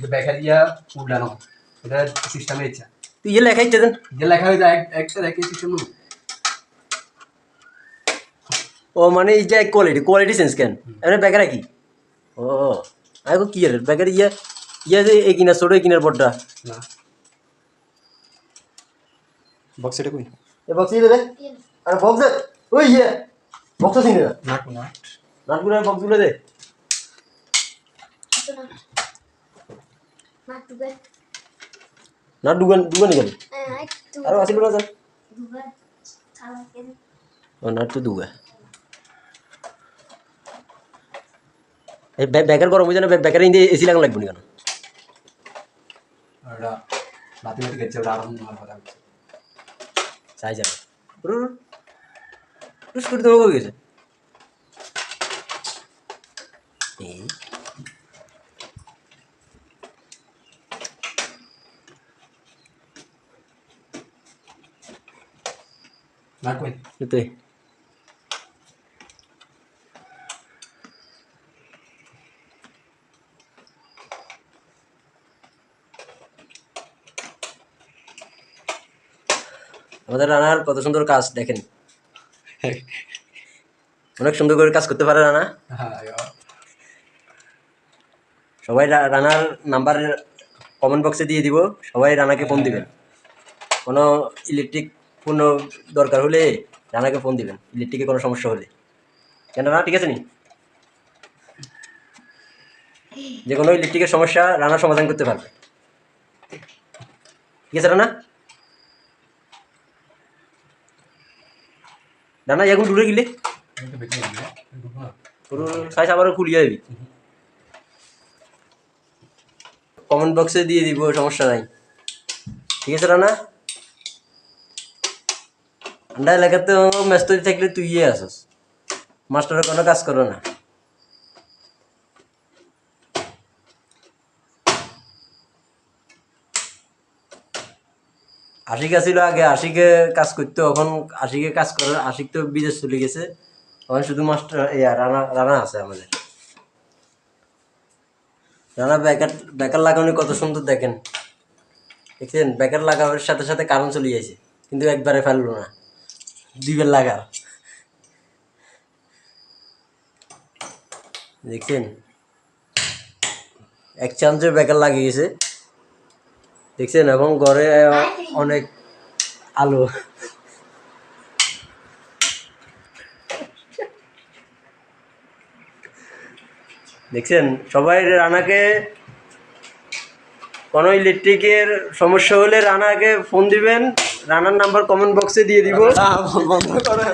ব্যাখ্যা দিয়া উড়ানো এটা সিস্টেমে ইচ্ছা তুই ইয়ে লেখাই দেন যে লেখা হয়ে যায় একটা রেখে সিস্টেম ও মানে এই যে কোয়ালিটি সেন্স কেন এমনি ব্যাগেরা কি ও আগে কি এর ব্যাগের ইয়ে ইয়ে যে এই কিনা ছোট কিনার বড়টা না বক্স এটা কই এ বক্স দিয়ে দে আরে বক্স দে ওই ইয়ে বক্স দিন না নাট নাট নাটগুলো বক্স গুলো দে নাট দুগান গেল আর আসিল না যান ও নাট তো দুগা এই ব্যাগের গরম হইছে না ব্যাগের ইন্দে এসি লাগানো লাগবে কেন এটা রাতে রাতে গেছে ওটা আরাম মার কথা চাই যাবে টুস করে তো হয়ে গেছে এই নাট কই তুই আমাদের রানার কত সুন্দর কাজ দেখেন অনেক সুন্দর করে কাজ করতে পারে রানা হ্যাঁ সবাই রানার নাম্বার কমেন্ট বক্সে দিয়ে দিব সবাই রানাকে ফোন দিবেন কোনো ইলেকট্রিক কোনো দরকার হলে রানাকে ফোন দিবেন ইলেকট্রিকে কোনো সমস্যা হলে কেন রানা ঠিক আছে নি যে কোনো ইলেকট্রিকের সমস্যা রানা সমাধান করতে পারবে ঠিক আছে রানা রানা এখন দূরে গেলে পুরো সাইজ আবারও খুলিয়ে দিবি কমেন্ট বক্সে দিয়ে দিব সমস্যা নাই ঠিক আছে রানা ঠান্ডা এলাকাতে ব্যস্ত থাকলে তুই ইয়ে আসস মাস্টারের কোনো কাজ করো না আশিক আসিল আগে আশিকে কাজ করতো এখন আশিকে কাজ করে আশিক তো বিদেশ চলে গেছে এখন শুধু মাস্টার রানা রানা আছে আমাদের রানা ব্যাকার লাগানো কত সুন্দর দেখেন দেখছেন ব্যাকার লাগানোর সাথে সাথে কারণ চলে যাইছে কিন্তু একবারে ফেললো না দুইবার লাগা দেখছেন এক চান্সে ব্যাকার লাগিয়েছে দেখছেন এখন ঘরে অনেক আলো দেখছেন সবাই রানাকে কোনো ইলেকট্রিকের সমস্যা হলে রানাকে ফোন দিবেন রানার নাম্বার কমেন্ট বক্সে দিয়ে দিব বন্ধ করে